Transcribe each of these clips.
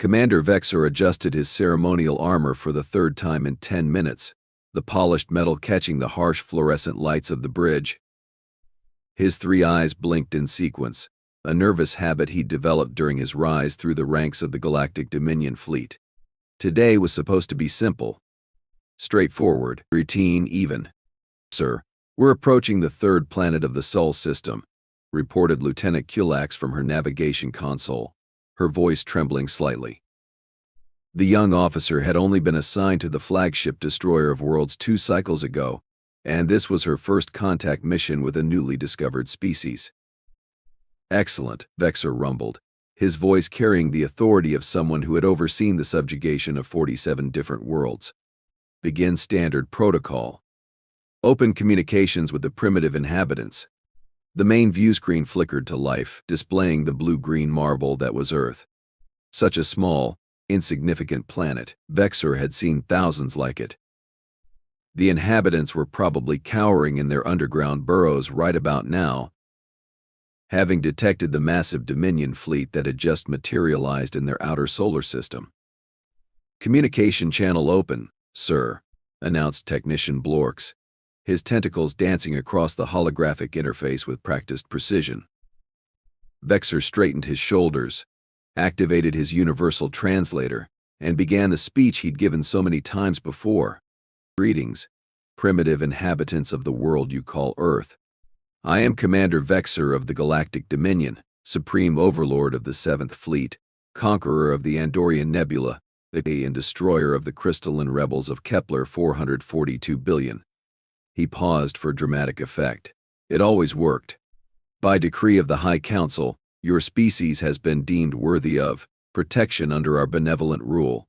Commander Vexor adjusted his ceremonial armor for the third time in 10 minutes, the polished metal catching the harsh fluorescent lights of the bridge. His 3 eyes blinked in sequence, a nervous habit he'd developed during his rise through the ranks of the Galactic Dominion fleet. Today was supposed to be simple, straightforward, routine even. "Sir, we're approaching the 3rd planet of the Sol system," reported Lieutenant Kinetic from her navigation console, her voice trembling slightly. The young officer had only been assigned to the Flagship destroyer of worlds 2 cycles ago, and this was her first contact mission with a newly discovered species. "Excellent," Vexor rumbled, his voice carrying the authority of someone who had overseen the subjugation of 47 different worlds. "Begin standard protocol. Open communications with the primitive inhabitants." The main view screen flickered to life, displaying the blue-green marble that was Earth. Such a small, insignificant planet, Vexor had seen thousands like it. The inhabitants were probably cowering in their underground burrows right about now, having detected the massive Dominion fleet that had just materialized in their outer solar system. "Communication channel open, sir," announced Technician Blorks, his tentacles dancing across the holographic interface with practiced precision. Vexor straightened his shoulders, activated his universal translator, and began the speech he'd given so many times before. "Greetings, primitive inhabitants of the world you call Earth. I am Commander Vexor of the Galactic Dominion, Supreme Overlord of the 7th Fleet, Conqueror of the Andorian Nebula, and Destroyer of the crystalline rebels of Kepler 442 billion. He paused for dramatic effect. It always worked. "By decree of the High Council, your species has been deemed worthy of protection under our benevolent rule.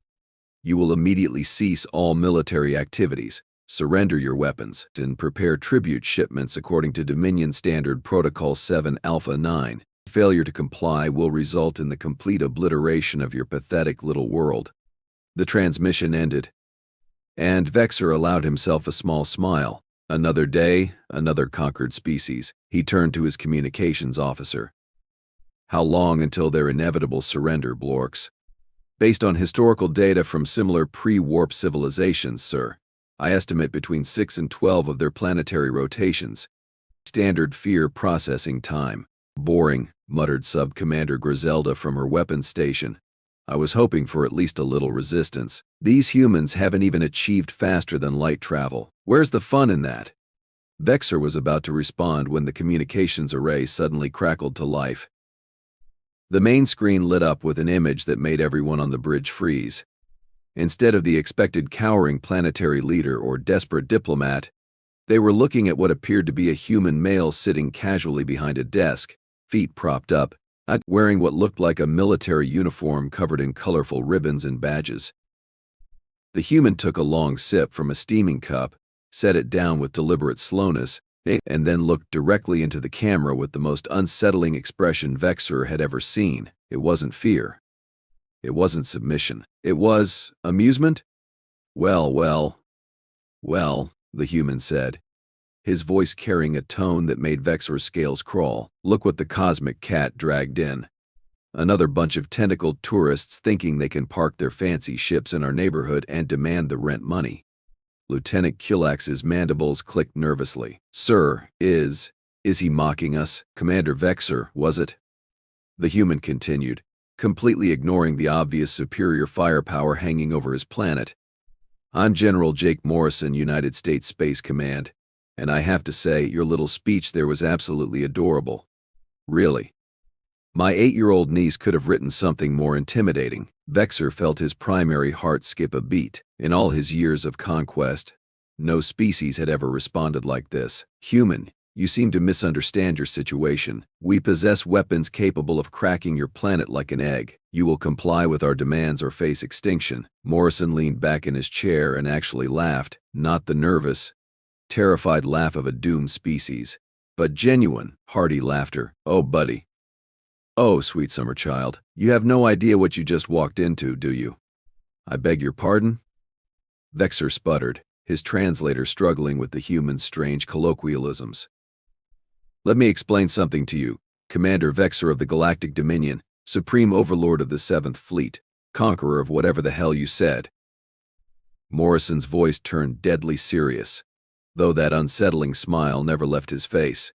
You will immediately cease all military activities, surrender your weapons, and prepare tribute shipments according to Dominion Standard Protocol 7 Alpha 9. Failure to comply will result in the complete obliteration of your pathetic little world." The transmission ended, and Vexor allowed himself a small smile. Another day, another conquered species. He turned to his communications officer. "How long until their inevitable surrender, Blorks?" "Based on historical data from similar pre-warp civilizations, sir, I estimate between 6 and 12 of their planetary rotations. Standard fear processing time." "Boring," muttered Sub-Commander Griselda from her weapons station. "I was hoping for at least a little resistance. These humans haven't even achieved faster than light travel. Where's the fun in that?" Vexor was about to respond when the communications array suddenly crackled to life. The main screen lit up with an image that made everyone on the bridge freeze. Instead of the expected cowering planetary leader or desperate diplomat, they were looking at what appeared to be a human male sitting casually behind a desk, feet propped up, wearing what looked like a military uniform covered in colorful ribbons and badges. The human took a long sip from a steaming cup, set it down with deliberate slowness, and then looked directly into the camera with the most unsettling expression Vexor had ever seen. It wasn't fear. It wasn't submission. It was amusement? Well, the human said, his voice carrying a tone that made Vexor's scales crawl. "Look what the cosmic cat dragged in. Another bunch of tentacled tourists thinking they can park their fancy ships in our neighborhood and demand the rent money." Lieutenant Kilax's mandibles clicked nervously. "Sir, is he mocking us? Commander Vexor, was it?" The human continued, completely ignoring the obvious superior firepower hanging over his planet. "I'm General Jake Morrison, United States Space Command, and I have to say, your little speech there was absolutely adorable. Really. My 8-year-old niece could have written something more intimidating." Vexor felt his primary heart skip a beat. In all his years of conquest, no species had ever responded like this. "Human, you seem to misunderstand your situation. We possess weapons capable of cracking your planet like an egg. You will comply with our demands or face extinction." Morrison leaned back in his chair and actually laughed, not the nervous, terrified laugh of a doomed species, but genuine, hearty laughter. "Oh, buddy. Oh, sweet summer child, you have no idea what you just walked into, do you?" "I beg your pardon?" Vexor sputtered, his translator struggling with the human's strange colloquialisms. "Let me explain something to you, Commander Vexor of the Galactic Dominion, Supreme Overlord of the 7th Fleet. conqueror of whatever the hell you said." Morrison's voice turned deadly serious, though that unsettling smile never left his face.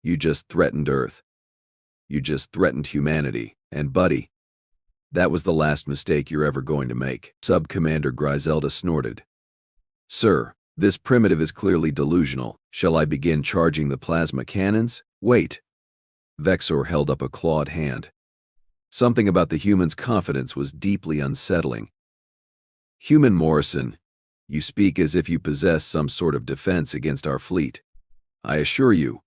"You just threatened Earth. You just threatened humanity. And buddy, that was the last mistake you're ever going to make." Sub-Commander Griselda snorted. "Sir, this primitive is clearly delusional. Shall I begin charging the plasma cannons?" "Wait." Vexor held up a clawed hand. Something about the human's confidence was deeply unsettling. "Human Morrison, you speak as if you possess some sort of defense against our fleet. I assure you,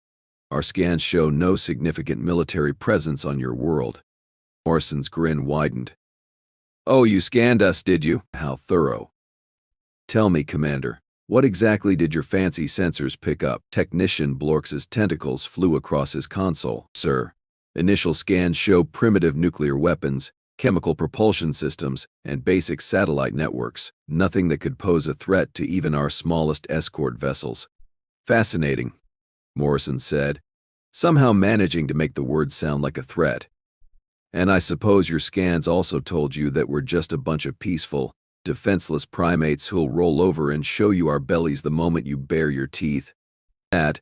our scans show no significant military presence on your world." Morrison's grin widened. "Oh, you scanned us, did you? How thorough. Tell me, Commander, what exactly did your fancy sensors pick up?" Technician Blorx's tentacles flew across his console. "Sir, initial scans show primitive nuclear weapons, chemical propulsion systems, and basic satellite networks. Nothing that could pose a threat to even our smallest escort vessels." "Fascinating," Morrison said, somehow managing to make the word sound like a threat. "And I suppose your scans also told you that we're just a bunch of peaceful, defenseless primates who'll roll over and show you our bellies the moment you bare your teeth." That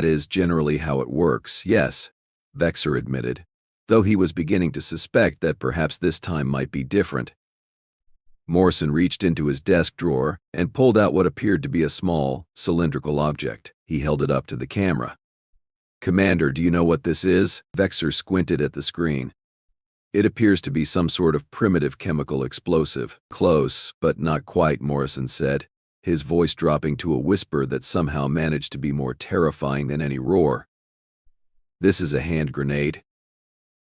is generally how it works, yes," Vexor admitted, though he was beginning to suspect that perhaps this time might be different. Morrison reached into his desk drawer and pulled out what appeared to be a small, cylindrical object. He held it up to the camera. "Commander, do you know what this is?" Vexor squinted at the screen. "It appears to be some sort of primitive chemical explosive." "Close, but not quite," Morrison said, his voice dropping to a whisper that somehow managed to be more terrifying than any roar. "This is a hand grenade.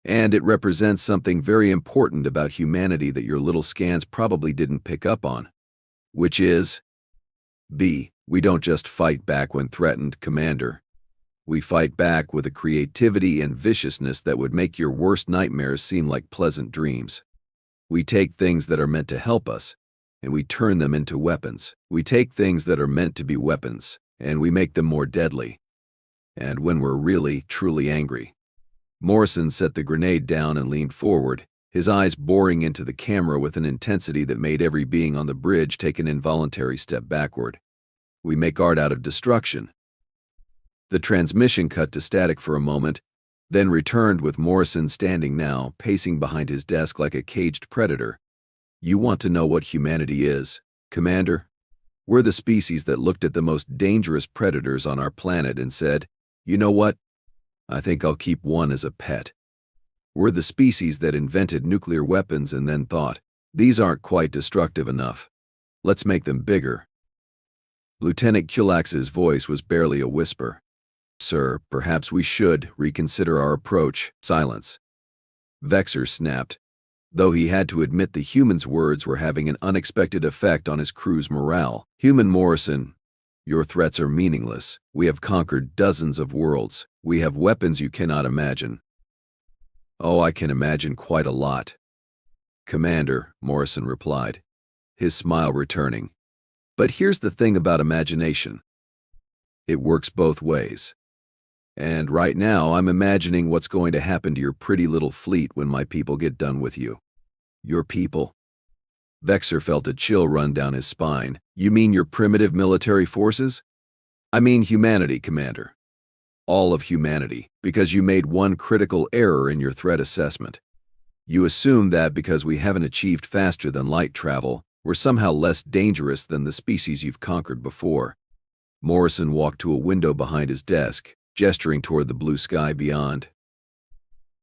And it represents something very important about humanity that your little scans probably didn't pick up on. Which is, B, we don't just fight back when threatened, Commander. We fight back with a creativity and viciousness that would make your worst nightmares seem like pleasant dreams. We take things that are meant to help us, and we turn them into weapons. We take things that are meant to be weapons, and we make them more deadly. And when we're really, truly angry." Morrison set the grenade down and leaned forward, his eyes boring into the camera with an intensity that made every being on the bridge take an involuntary step backward. "We make art out of destruction." The transmission cut to static for a moment, then returned with Morrison standing now, pacing behind his desk like a caged predator. "You want to know what humanity is, Commander? We're the species that looked at the most dangerous predators on our planet and said, you know what? I think I'll keep one as a pet. We're the species that invented nuclear weapons and then thought, these aren't quite destructive enough. Let's make them bigger." Lieutenant Kulax's voice was barely a whisper. "Sir, perhaps we should reconsider our approach." Silence. Vexor snapped, though he had to admit the human's words were having an unexpected effect on his crew's morale. "Human Morrison, your threats are meaningless. We have conquered dozens of worlds. We have weapons you cannot imagine." "Oh, I can imagine quite a lot, Commander," Morrison replied, his smile returning. "But here's the thing about imagination. It works both ways. And right now I'm imagining what's going to happen to your pretty little fleet when my people get done with you." "Your people?" Vexor felt a chill run down his spine. "You mean your primitive military forces?" "I mean humanity, Commander. All of humanity, because you made one critical error in your threat assessment. You assumed that because we haven't achieved faster than light travel, we're somehow less dangerous than the species you've conquered before." Morrison walked to a window behind his desk, gesturing toward the blue sky beyond.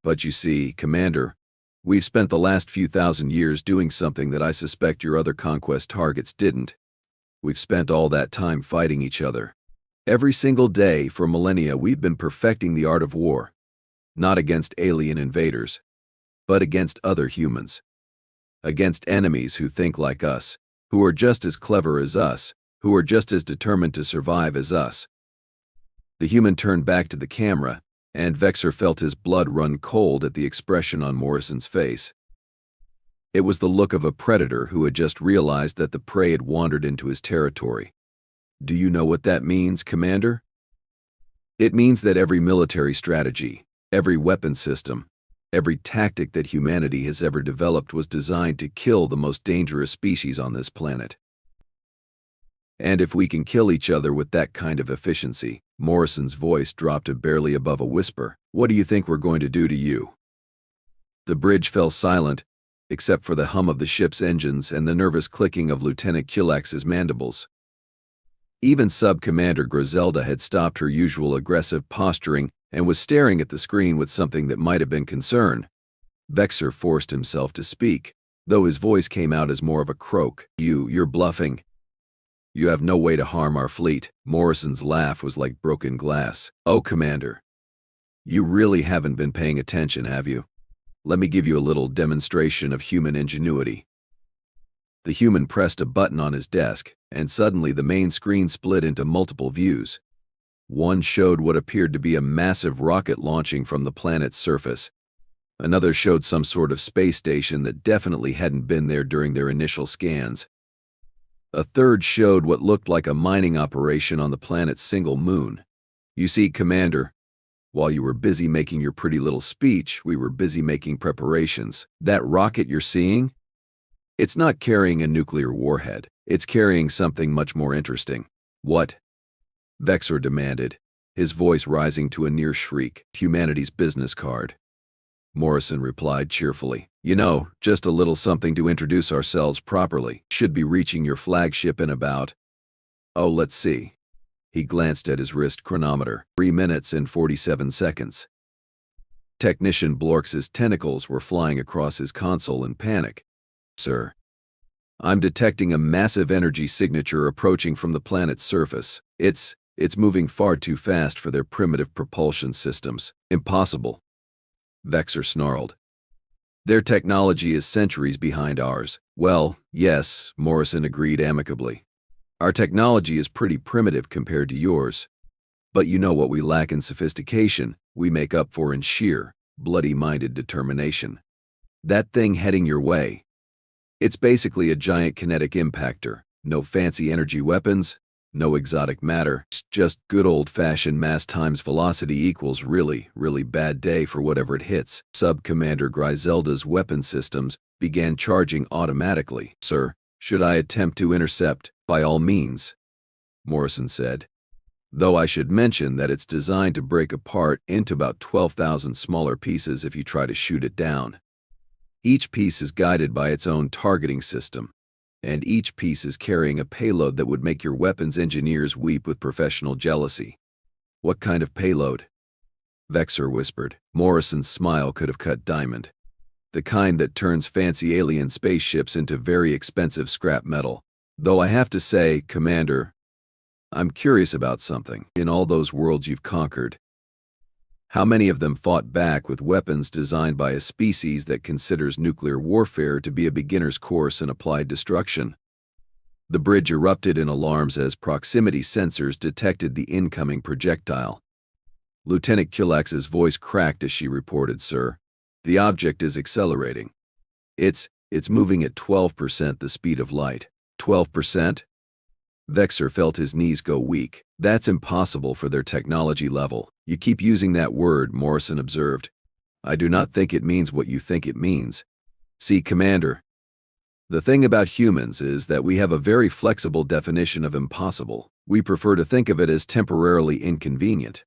"But you see, Commander, we've spent the last few thousand years doing something that I suspect your other conquest targets didn't. We've spent all that time fighting each other. Every single day for millennia we've been perfecting the art of war, not against alien invaders, but against other humans. Against enemies who think like us, who are just as clever as us, who are just as determined to survive as us." The human turned back to the camera, and Vexor felt his blood run cold at the expression on Morrison's face. It was the look of a predator who had just realized that the prey had wandered into his territory. "Do you know what that means, Commander?" "It means that every military strategy, every weapon system, Every tactic that humanity has ever developed was designed to kill the most dangerous species on this planet. And if we can kill each other with that kind of efficiency, Morrison's voice dropped to barely above a whisper, what do you think we're going to do to you? The bridge fell silent, except for the hum of the ship's engines and the nervous clicking of Lieutenant Kilax's mandibles. Even Sub-Commander Griselda had stopped her usual aggressive posturing and was staring at the screen with something that might have been concern. Vexor forced himself to speak, though his voice came out as more of a croak. You're bluffing. You have no way to harm our fleet. Morrison's laugh was like broken glass. Oh, Commander. You really haven't been paying attention, have you? Let me give you a little demonstration of human ingenuity. The human pressed a button on his desk, and suddenly the main screen split into multiple views. One showed what appeared to be a massive rocket launching from the planet's surface. Another showed some sort of space station that definitely hadn't been there during their initial scans. A third showed what looked like a mining operation on the planet's single moon. You see, Commander, while you were busy making your pretty little speech, we were busy making preparations. That rocket you're seeing? It's not carrying a nuclear warhead. It's carrying something much more interesting. What? Vexor demanded, his voice rising to a near shriek. Humanity's business card. Morrison replied cheerfully. You know, just a little something to introduce ourselves properly. Should be reaching your flagship in about... Oh, let's see. He glanced at his wrist chronometer. 3 minutes and 47 seconds. Technician Blorx's tentacles were flying across his console in panic. Sir, I'm detecting a massive energy signature approaching from the planet's surface. It's moving far too fast for their primitive propulsion systems. Impossible. Vexor snarled. Their technology is centuries behind ours. Well, yes, Morrison agreed amicably. Our technology is pretty primitive compared to yours. But you know what we lack in sophistication, we make up for in sheer, bloody-minded determination. That thing heading your way. It's basically a giant kinetic impactor. No fancy energy weapons, no exotic matter, just good old-fashioned mass times velocity equals really, really bad day for whatever it hits. Sub-Commander Griselda's weapon systems began charging automatically. Sir, should I attempt to intercept? By all means, Morrison said. Though I should mention that it's designed to break apart into about 12,000 smaller pieces if you try to shoot it down. Each piece is guided by its own targeting system, and each piece is carrying a payload that would make your weapons engineers weep with professional jealousy. What kind of payload? Vexor whispered. Morrison's smile could have cut diamond. The kind that turns fancy alien spaceships into very expensive scrap metal. Though I have to say, Commander, I'm curious about something. In all those worlds you've conquered, how many of them fought back with weapons designed by a species that considers nuclear warfare to be a beginner's course in applied destruction? The bridge erupted in alarms as proximity sensors detected the incoming projectile. Lieutenant Kilax's voice cracked as she reported, Sir. The object is accelerating. It's moving at 12% the speed of light. 12%? Vexor felt his knees go weak. That's impossible for their technology level. You keep using that word, Morrison observed. I do not think it means what you think it means. See, Commander, the thing about humans is that we have a very flexible definition of impossible. We prefer to think of it as temporarily inconvenient.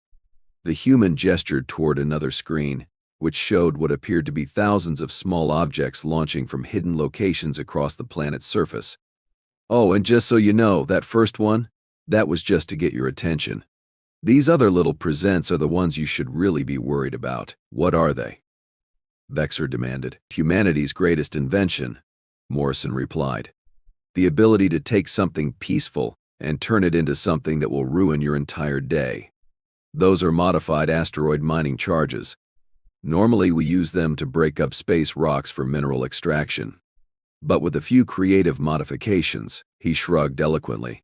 The human gestured toward another screen, which showed what appeared to be thousands of small objects launching from hidden locations across the planet's surface. Oh, and just so you know, that first one, that was just to get your attention. These other little presents are the ones you should really be worried about. What are they? Vexor demanded. Humanity's greatest invention, Morrison replied. The ability to take something peaceful and turn it into something that will ruin your entire day. Those are modified asteroid mining charges. Normally we use them to break up space rocks for mineral extraction. But with a few creative modifications, he shrugged eloquently.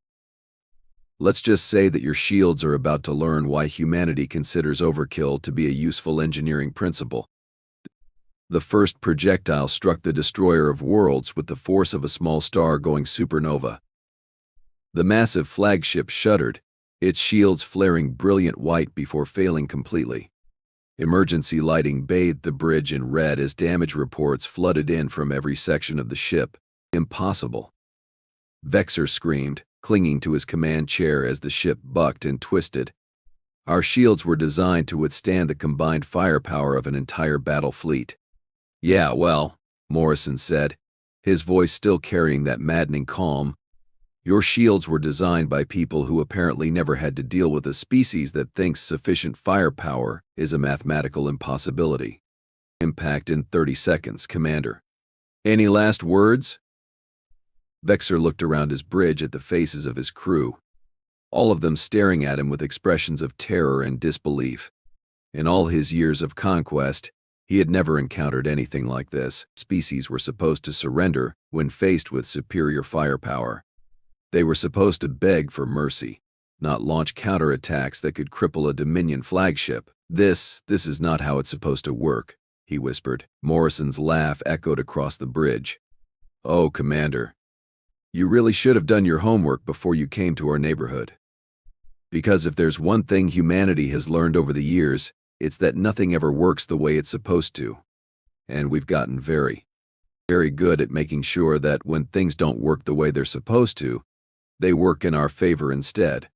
Let's just say that your shields are about to learn why humanity considers overkill to be a useful engineering principle. The first projectile struck the destroyer of worlds with the force of a small star going supernova. The massive flagship shuddered, its shields flaring brilliant white before failing completely. Emergency lighting bathed the bridge in red as damage reports flooded in from every section of the ship. Impossible. Vexor screamed, clinging to his command chair as the ship bucked and twisted. Our shields were designed to withstand the combined firepower of an entire battle fleet. Yeah, well, Morrison said, his voice still carrying that maddening calm. Your shields were designed by people who apparently never had to deal with a species that thinks sufficient firepower is a mathematical impossibility. Impact in 30 seconds, Commander. Any last words? Vexor looked around his bridge at the faces of his crew, all of them staring at him with expressions of terror and disbelief. In all his years of conquest, he had never encountered anything like this. Species were supposed to surrender when faced with superior firepower. They were supposed to beg for mercy, not launch counterattacks that could cripple a Dominion flagship. This is not how it's supposed to work, he whispered. Morrison's laugh echoed across the bridge. Oh, Commander, you really should have done your homework before you came to our neighborhood. Because if there's one thing humanity has learned over the years, it's that nothing ever works the way it's supposed to. And we've gotten very, very good at making sure that when things don't work the way they're supposed to, they work in our favor instead.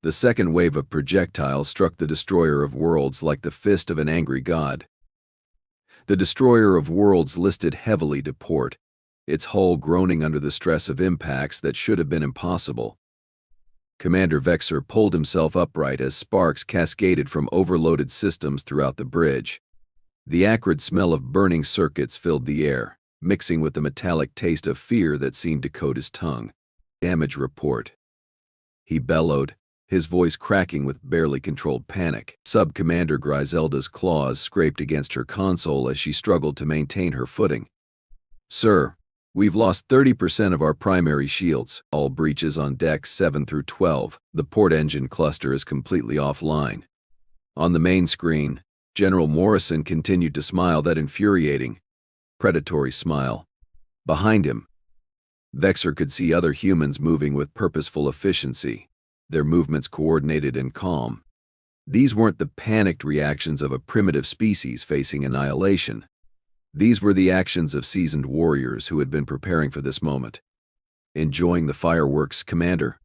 The second wave of projectiles struck the Destroyer of Worlds like the fist of an angry god. The Destroyer of Worlds listed heavily to port, its hull groaning under the stress of impacts that should have been impossible. Commander Vexor pulled himself upright as sparks cascaded from overloaded systems throughout the bridge. The acrid smell of burning circuits filled the air, mixing with the metallic taste of fear that seemed to coat his tongue. Damage report, he bellowed, his voice cracking with barely controlled panic. Sub-Commander Griselda's claws scraped against her console as she struggled to maintain her footing. Sir, we've lost 30% of our primary shields. All breaches on decks 7 through 12. The port engine cluster is completely offline. On the main screen, General Morrison continued to smile that infuriating, predatory smile. Behind him, Vexor could see other humans moving with purposeful efficiency, their movements coordinated and calm. These weren't the panicked reactions of a primitive species facing annihilation. These were the actions of seasoned warriors who had been preparing for this moment. Enjoying the fireworks, Commander?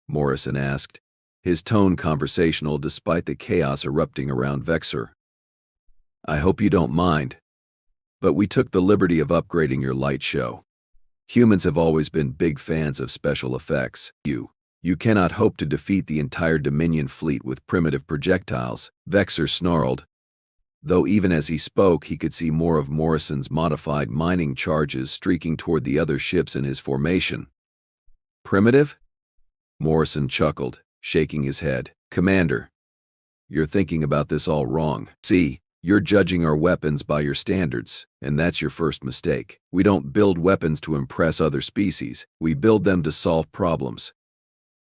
Morrison asked, his tone conversational despite the chaos erupting around Vexor. I hope you don't mind, but we took the liberty of upgrading your light show. Humans have always been big fans of special effects. You cannot hope to defeat the entire Dominion fleet with primitive projectiles, Vexor snarled, though even as he spoke he could see more of Morrison's modified mining charges streaking toward the other ships in his formation. Primitive? Morrison chuckled, shaking his head. Commander, you're thinking about this all wrong. See, you're judging our weapons by your standards, and that's your first mistake. We don't build weapons to impress other species, we build them to solve problems.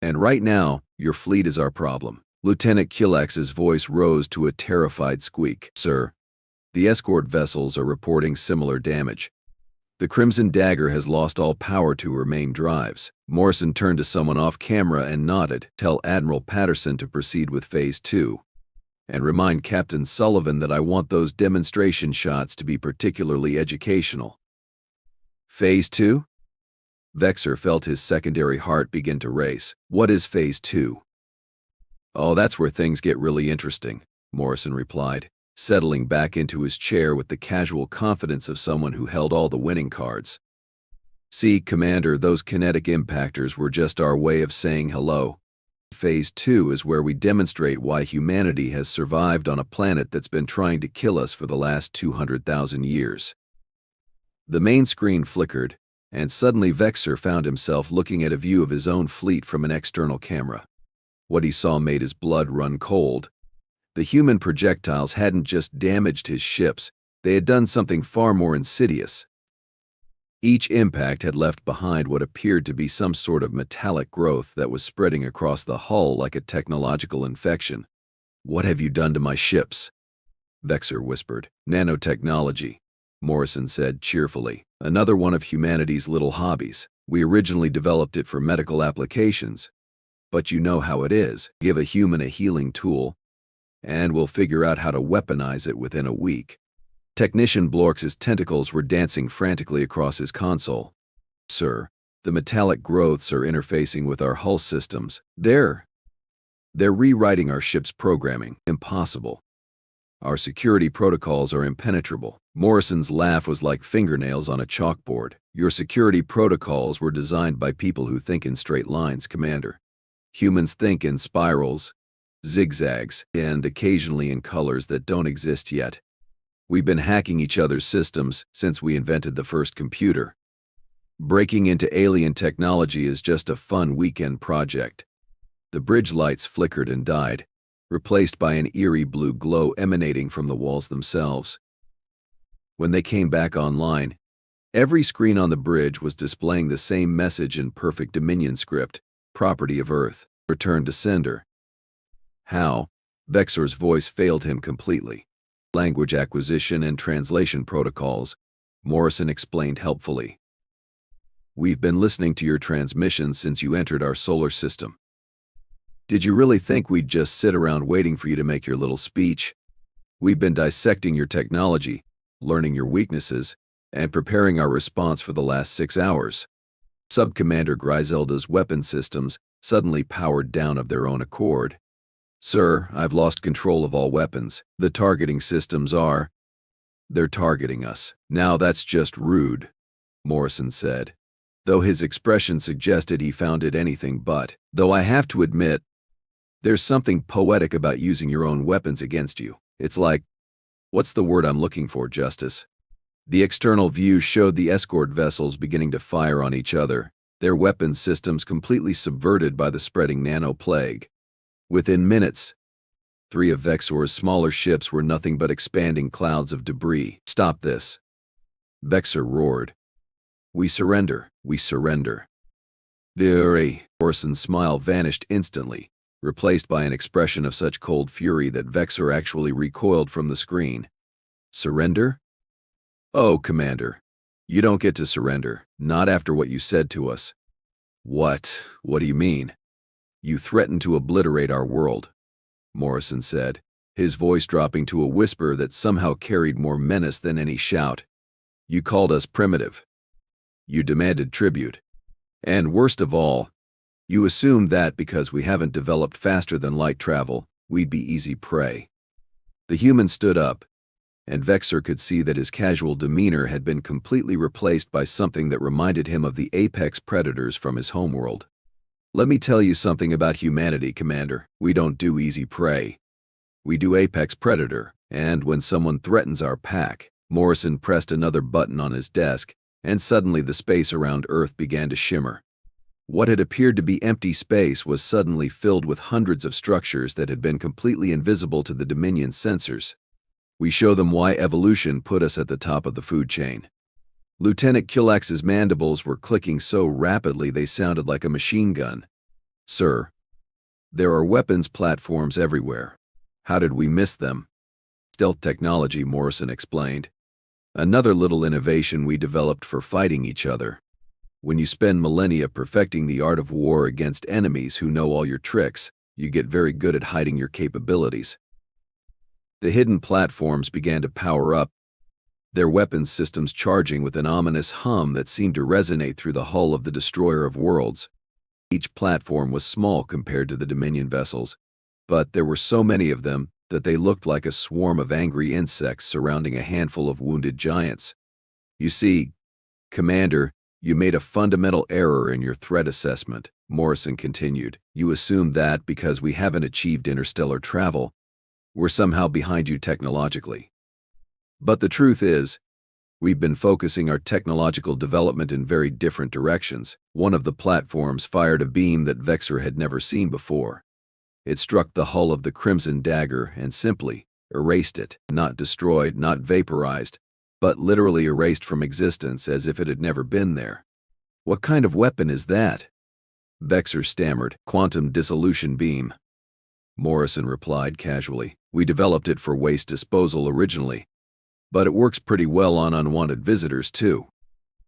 And right now, your fleet is our problem. Lieutenant Kilax's voice rose to a terrified squeak. Sir, the escort vessels are reporting similar damage. The Crimson Dagger has lost all power to her main drives. Morrison turned to someone off camera and nodded. Tell Admiral Patterson to proceed with Phase 2. And remind Captain Sullivan that I want those demonstration shots to be particularly educational. Phase 2? Vexor felt his secondary heart begin to race. What is Phase 2? Oh, that's where things get really interesting, Morrison replied, settling back into his chair with the casual confidence of someone who held all the winning cards. See, Commander, those kinetic impactors were just our way of saying hello. Phase 2 is where we demonstrate why humanity has survived on a planet that's been trying to kill us for the last 200,000 years. The main screen flickered, and suddenly Vexor found himself looking at a view of his own fleet from an external camera. What he saw made his blood run cold. The human projectiles hadn't just damaged his ships, they had done something far more insidious. Each impact had left behind what appeared to be some sort of metallic growth that was spreading across the hull like a technological infection. What have you done to my ships? Vexor whispered. Nanotechnology, Morrison said cheerfully. Another one of humanity's little hobbies. We originally developed it for medical applications. But you know how it is. Give a human a healing tool, and we'll figure out how to weaponize it within a week. Technician Blorx's tentacles were dancing frantically across his console. Sir, the metallic growths are interfacing with our hull systems. They're rewriting our ship's programming. Impossible. Our security protocols are impenetrable. Morrison's laugh was like fingernails on a chalkboard. Your security protocols were designed by people who think in straight lines, Commander. Humans think in spirals, zigzags, and occasionally in colors that don't exist yet. We've been hacking each other's systems since we invented the first computer. Breaking into alien technology is just a fun weekend project. The bridge lights flickered and died, replaced by an eerie blue glow emanating from the walls themselves. When they came back online, every screen on the bridge was displaying the same message in perfect Dominion script: property of Earth, return to sender. How? Vexor's voice failed him completely. Language acquisition and translation protocols, Morrison explained helpfully. We've been listening to your transmissions since you entered our solar system. Did you really think we'd just sit around waiting for you to make your little speech? We've been dissecting your technology, learning your weaknesses, and preparing our response for the last 6 hours. Sub-Commander Griselda's weapon systems suddenly powered down of their own accord. Sir, I've lost control of all weapons. The targeting systems they're targeting us. Now that's just rude, Morrison said, though his expression suggested he found it anything but. Though I have to admit, there's something poetic about using your own weapons against you. It's like, what's the word I'm looking for, Justice? The external view showed the escort vessels beginning to fire on each other, their weapons systems completely subverted by the spreading nano-plague. Within minutes, 3 of Vexor's smaller ships were nothing but expanding clouds of debris. Stop this, Vexor roared. We surrender, we surrender. Morrison's smile vanished instantly, replaced by an expression of such cold fury that Vexor actually recoiled from the screen. Surrender? Oh, Commander, you don't get to surrender, not after what you said to us. What? What do you mean? You threatened to obliterate our world, Morrison said, his voice dropping to a whisper that somehow carried more menace than any shout. You called us primitive. You demanded tribute. And worst of all, you assumed that because we haven't developed faster than light travel, we'd be easy prey. The human stood up, and Vexor could see that his casual demeanor had been completely replaced by something that reminded him of the apex predators from his homeworld. Let me tell you something about humanity, Commander. We don't do easy prey. We do apex predator, and when someone threatens our pack, Morrison pressed another button on his desk, and suddenly the space around Earth began to shimmer. What had appeared to be empty space was suddenly filled with hundreds of structures that had been completely invisible to the Dominion sensors. We show them why evolution put us at the top of the food chain. Lieutenant Killax's mandibles were clicking so rapidly they sounded like a machine gun. Sir, there are weapons platforms everywhere. How did we miss them? Stealth technology, Morrison explained. Another little innovation we developed for fighting each other. When you spend millennia perfecting the art of war against enemies who know all your tricks, you get very good at hiding your capabilities. The hidden platforms began to power up, their weapons systems charging with an ominous hum that seemed to resonate through the hull of the Destroyer of Worlds. Each platform was small compared to the Dominion vessels, but there were so many of them that they looked like a swarm of angry insects surrounding a handful of wounded giants. You see, Commander, you made a fundamental error in your threat assessment, Morrison continued. You assumed that because we haven't achieved interstellar travel, we're somehow behind you technologically. But the truth is, we've been focusing our technological development in very different directions. One of the platforms fired a beam that Vexor had never seen before. It struck the hull of the Crimson Dagger and simply erased it, not destroyed, not vaporized, but literally erased from existence as if it had never been there. What kind of weapon is that? Vexor stammered. Quantum dissolution beam. Morrison replied casually. We developed it for waste disposal originally, but it works pretty well on unwanted visitors too.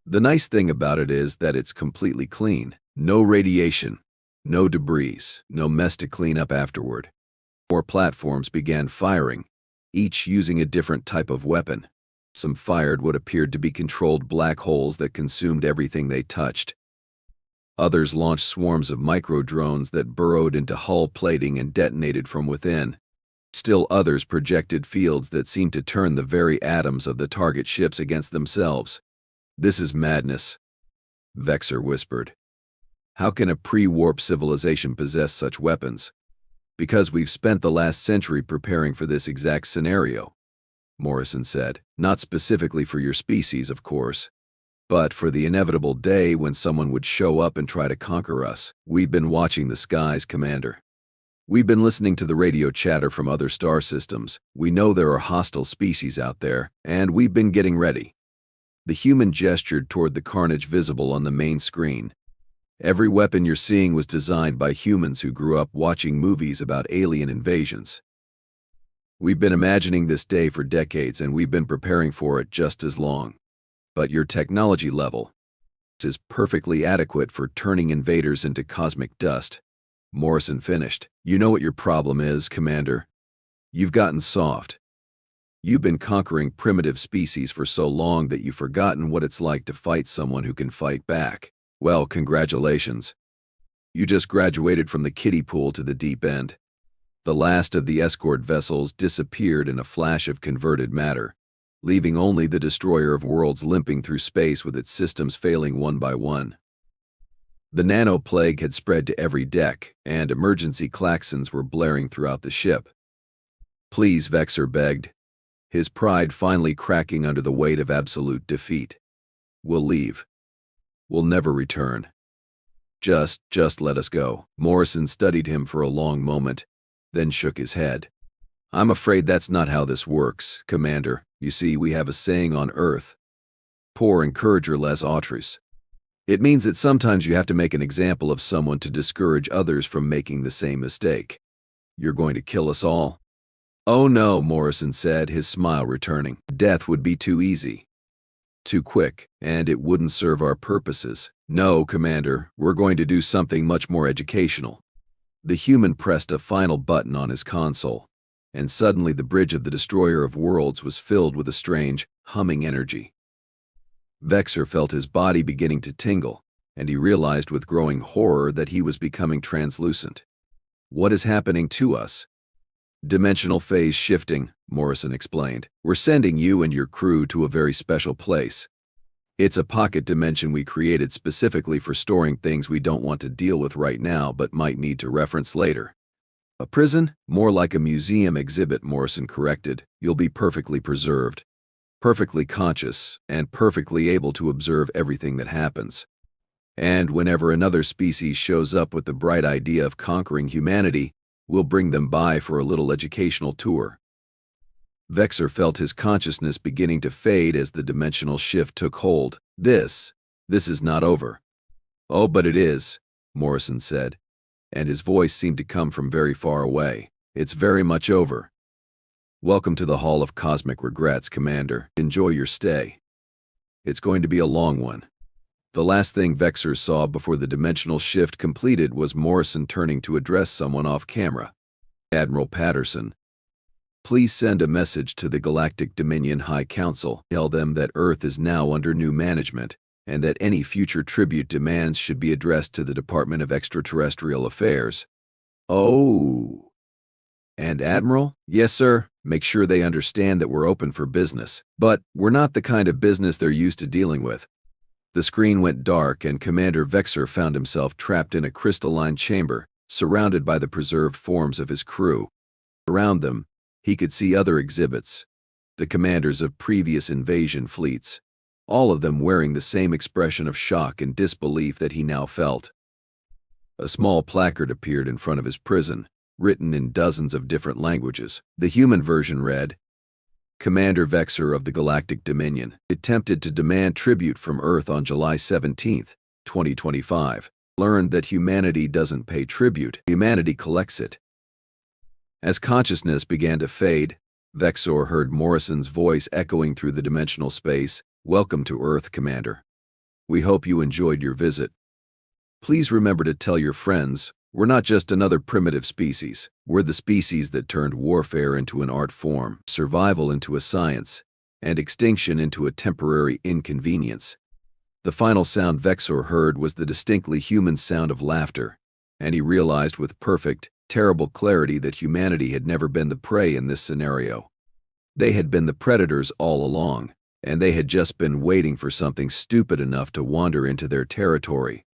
The nice thing about it is that it's completely clean. No radiation, no debris, no mess to clean up afterward. More platforms began firing, each using a different type of weapon. Some fired what appeared to be controlled black holes that consumed everything they touched. Others launched swarms of micro-drones that burrowed into hull plating and detonated from within. Still others projected fields that seemed to turn the very atoms of the target ships against themselves. "This is madness," Vexor whispered. "How can a pre-warp civilization possess such weapons?" "Because we've spent the last century preparing for this exact scenario," Morrison said. "Not specifically for your species, of course, but for the inevitable day when someone would show up and try to conquer us. We've been watching the skies, Commander. We've been listening to the radio chatter from other star systems. We know there are hostile species out there, and we've been getting ready." The human gestured toward the carnage visible on the main screen. "Every weapon you're seeing was designed by humans who grew up watching movies about alien invasions. We've been imagining this day for decades, and we've been preparing for it just as long. But your technology level is perfectly adequate for turning invaders into cosmic dust." Morrison finished. "You know what your problem is, Commander. You've gotten soft. You've been conquering primitive species for so long that you've forgotten what it's like to fight someone who can fight back. Well, congratulations. You just graduated from the kiddie pool to the deep end." The last of the escort vessels disappeared in a flash of converted matter, leaving only the destroyer of worlds limping through space with its systems failing one by one. The nano-plague had spread to every deck, and emergency klaxons were blaring throughout the ship. "Please," Vexor begged, his pride finally cracking under the weight of absolute defeat. "We'll leave. We'll never return. Just let us go." Morrison studied him for a long moment, then shook his head. "I'm afraid that's not how this works, Commander. You see, we have a saying on Earth: Pour encourager les autres. It means that sometimes you have to make an example of someone to discourage others from making the same mistake. You're going to kill us all?" "Oh no," Morrison said, his smile returning. "Death would be too easy. Too quick, and it wouldn't serve our purposes. No, Commander, we're going to do something much more educational." The human pressed a final button on his console, and suddenly the bridge of the Destroyer of Worlds was filled with a strange, humming energy. Vexor felt his body beginning to tingle, and he realized with growing horror that he was becoming translucent. "What is happening to us?" "Dimensional phase shifting," Morrison explained. "We're sending you and your crew to a very special place. It's a pocket dimension we created specifically for storing things we don't want to deal with right now but might need to reference later." "A prison? More like a museum exhibit," Morrison corrected. "You'll be perfectly preserved, perfectly conscious, and perfectly able to observe everything that happens. And whenever another species shows up with the bright idea of conquering humanity, we'll bring them by for a little educational tour." Vexor felt his consciousness beginning to fade as the dimensional shift took hold. This is not over." "Oh, but it is," Morrison said, and his voice seemed to come from very far away. "It's very much over. Welcome to the Hall of Cosmic Regrets, Commander. Enjoy your stay. It's going to be a long one." The last thing Vexor saw before the dimensional shift completed was Morrison turning to address someone off camera. "Admiral Patterson, please send a message to the Galactic Dominion High Council. Tell them that Earth is now under new management, and that any future tribute demands should be addressed to the Department of Extraterrestrial Affairs." "Oh. And Admiral?" "Yes, sir. Make sure they understand that we're open for business. But we're not the kind of business they're used to dealing with." The screen went dark, and Commander Vexor found himself trapped in a crystalline chamber, surrounded by the preserved forms of his crew. Around them, he could see other exhibits, the commanders of previous invasion fleets, all of them wearing the same expression of shock and disbelief that he now felt. A small placard appeared in front of his prison, written in dozens of different languages. The human version read, "Commander Vexor of the Galactic Dominion attempted to demand tribute from Earth on July 17, 2025. Learned that humanity doesn't pay tribute, humanity collects it." As consciousness began to fade, Vexor heard Morrison's voice echoing through the dimensional space. "Welcome to Earth, Commander. We hope you enjoyed your visit. Please remember to tell your friends, We're not just another primitive species. We're the species that turned warfare into an art form, survival into a science, and extinction into a temporary inconvenience. The final sound Vexor heard was the distinctly human sound of laughter, and he realized with perfect, terrible clarity that humanity had never been the prey in this scenario. They had been the predators all along, and they had just been waiting for something stupid enough to wander into their territory.